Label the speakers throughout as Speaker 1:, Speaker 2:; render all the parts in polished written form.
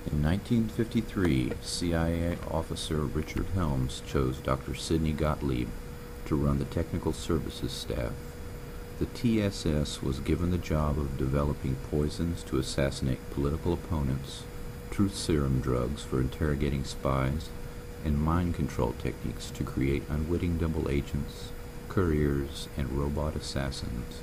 Speaker 1: In 1953, CIA officer Richard Helms chose Dr. Sidney Gottlieb to run the technical services staff. The TSS was given the job of developing poisons to assassinate political opponents, truth serum drugs for interrogating spies, and mind control techniques to create unwitting double agents, couriers, and robot assassins.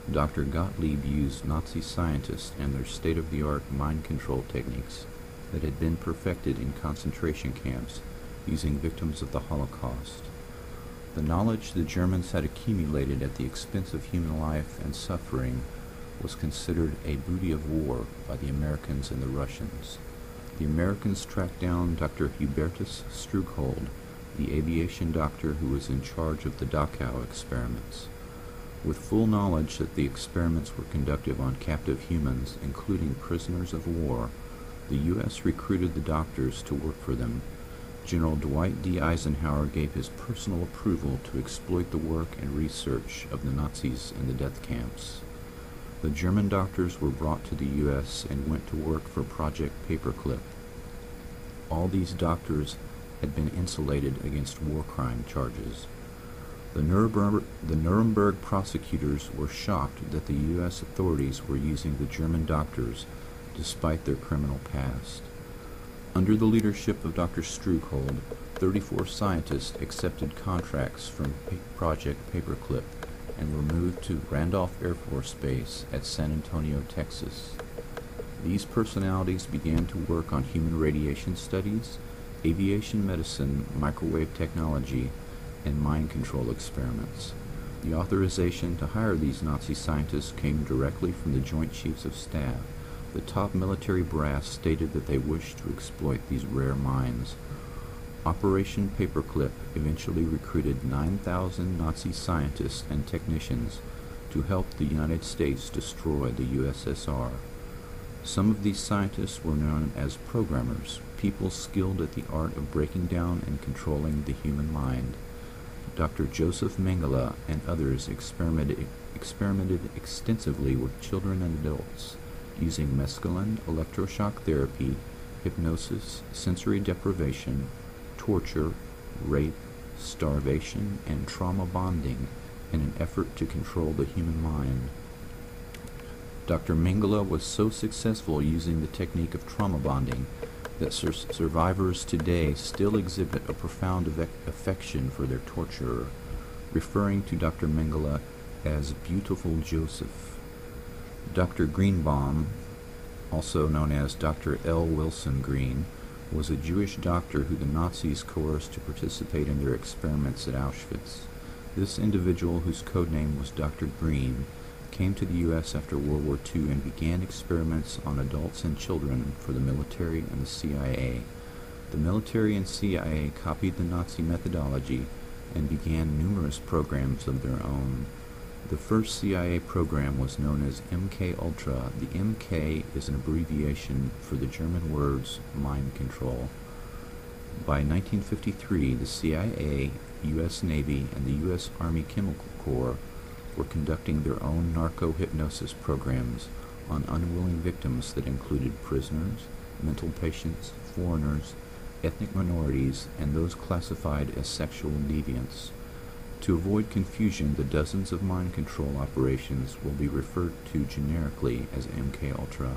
Speaker 1: Dr. Gottlieb used Nazi scientists and their state-of-the-art mind control techniques that had been perfected in concentration camps using victims of the Holocaust. The knowledge the Germans had accumulated at the expense of human life and suffering was considered a booty of war by the Americans and the Russians. The Americans tracked down Dr. Hubertus Struckold, the aviation doctor who was in charge of the Dachau experiments. With full knowledge that the experiments were conducted on captive humans, including prisoners of war, the U.S. recruited the doctors to work for them. General Dwight D. Eisenhower gave his personal approval to exploit the work and research of the Nazis in the death camps. The German doctors were brought to the U.S. and went to work for Project Paperclip. All these doctors had been insulated against war crime charges. The Nuremberg prosecutors were shocked that the U.S. authorities were using the German doctors despite their criminal past. Under the leadership of Dr. Struckold, 34 scientists accepted contracts from Project Paperclip and were moved to Randolph Air Force Base at San Antonio, Texas. These personalities began to work on human radiation studies, aviation medicine, microwave technology, and mind control experiments. The authorization to hire these Nazi scientists came directly from the Joint Chiefs of Staff. The top military brass stated that they wished to exploit these rare minds. Operation Paperclip eventually recruited 9,000 Nazi scientists and technicians to help the United States destroy the USSR. Some of these scientists were known as programmers, people skilled at the art of breaking down and controlling the human mind. Dr. Joseph Mengele and others experimented extensively with children and adults, using mescaline, electroshock therapy, hypnosis, sensory deprivation, torture, rape, starvation, and trauma bonding in an effort to control the human mind. Dr. Mengele was so successful using the technique of trauma bonding that survivors today still exhibit a profound affection for their torturer, referring to Dr. Mengele as Beautiful Joseph. Dr. Greenbaum, also known as Dr. L. Wilson Green, was a Jewish doctor who the Nazis coerced to participate in their experiments at Auschwitz. This individual, whose codename was Dr. Green, came to the U.S. after World War II and began experiments on adults and children for the military and the CIA. The military and CIA copied the Nazi methodology and began numerous programs of their own. The first CIA program was known as MK-Ultra. The MK is an abbreviation for the German words mind control. By 1953, the CIA, U.S. Navy, and the U.S. Army Chemical Corps were conducting their own narco-hypnosis programs on unwilling victims that included prisoners, mental patients, foreigners, ethnic minorities, and those classified as sexual deviants. To avoid confusion, the dozens of mind control operations will be referred to generically as MK-Ultra.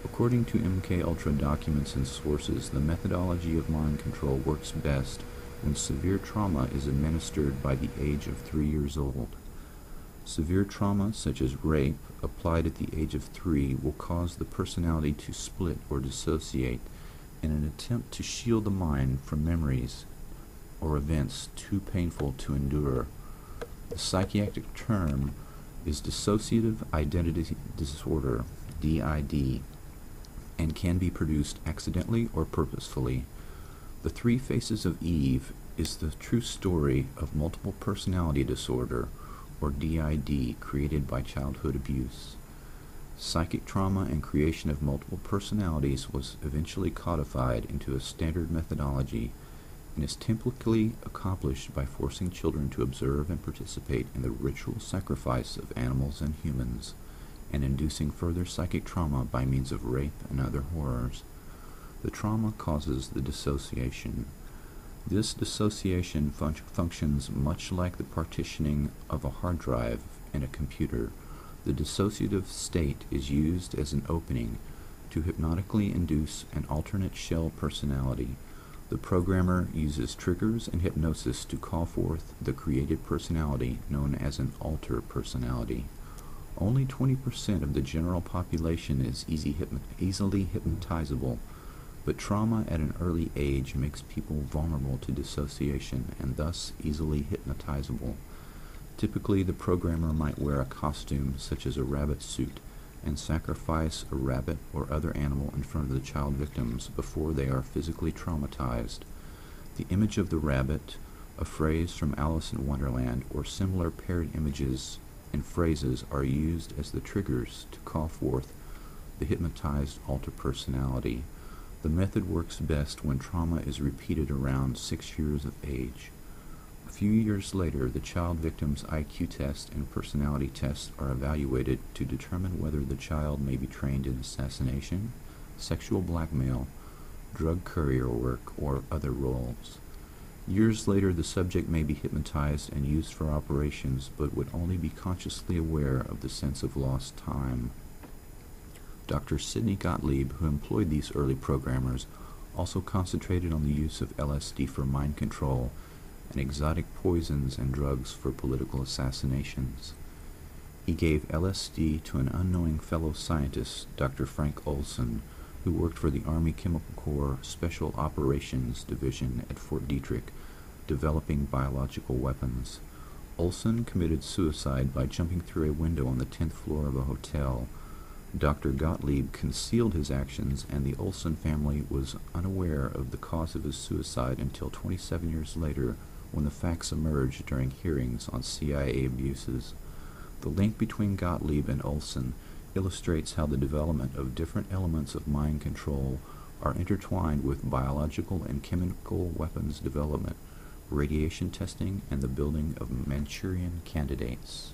Speaker 1: According to MK-Ultra documents and sources, the methodology of mind control works best when severe trauma is administered by the age of 3 years old. Severe trauma, such as rape, applied at the age of 3 will cause the personality to split or dissociate in an attempt to shield the mind from memories or events too painful to endure. The psychiatric term is dissociative identity disorder, DID, and can be produced accidentally or purposefully. The Three Faces of Eve is the true story of multiple personality disorder, or DID, created by childhood abuse. Psychic trauma and creation of multiple personalities was eventually codified into a standard methodology and is typically accomplished by forcing children to observe and participate in the ritual sacrifice of animals and humans, and inducing further psychic trauma by means of rape and other horrors. The trauma causes the dissociation. This dissociation functions much like the partitioning of a hard drive in a computer. The dissociative state is used as an opening to hypnotically induce an alternate shell personality. The programmer uses triggers and hypnosis to call forth the created personality known as an alter personality. Only 20% of the general population is easily hypnotizable, but trauma at an early age makes people vulnerable to dissociation and thus easily hypnotizable. Typically, the programmer might wear a costume such as a rabbit suit and sacrifice a rabbit or other animal in front of the child victims before they are physically traumatized. The image of the rabbit, a phrase from Alice in Wonderland, or similar paired images and phrases are used as the triggers to call forth the hypnotized alter personality. The method works best when trauma is repeated around 6 years of age. A few years later, the child victim's IQ test and personality test are evaluated to determine whether the child may be trained in assassination, sexual blackmail, drug courier work, or other roles. Years later, the subject may be hypnotized and used for operations, but would only be consciously aware of the sense of lost time. Dr. Sidney Gottlieb, who employed these early programmers, also concentrated on the use of LSD for mind control and exotic poisons and drugs for political assassinations. He gave LSD to an unknowing fellow scientist, Dr. Frank Olson, who worked for the Army Chemical Corps Special Operations Division at Fort Detrick, developing biological weapons. Olson committed suicide by jumping through a window on the 10th floor of a hotel. Dr. Gottlieb concealed his actions, and the Olson family was unaware of the cause of his suicide until 27 years later, when the facts emerged during hearings on CIA abuses. The link between Gottlieb and Olson illustrates how the development of different elements of mind control are intertwined with biological and chemical weapons development, radiation testing, and the building of Manchurian candidates.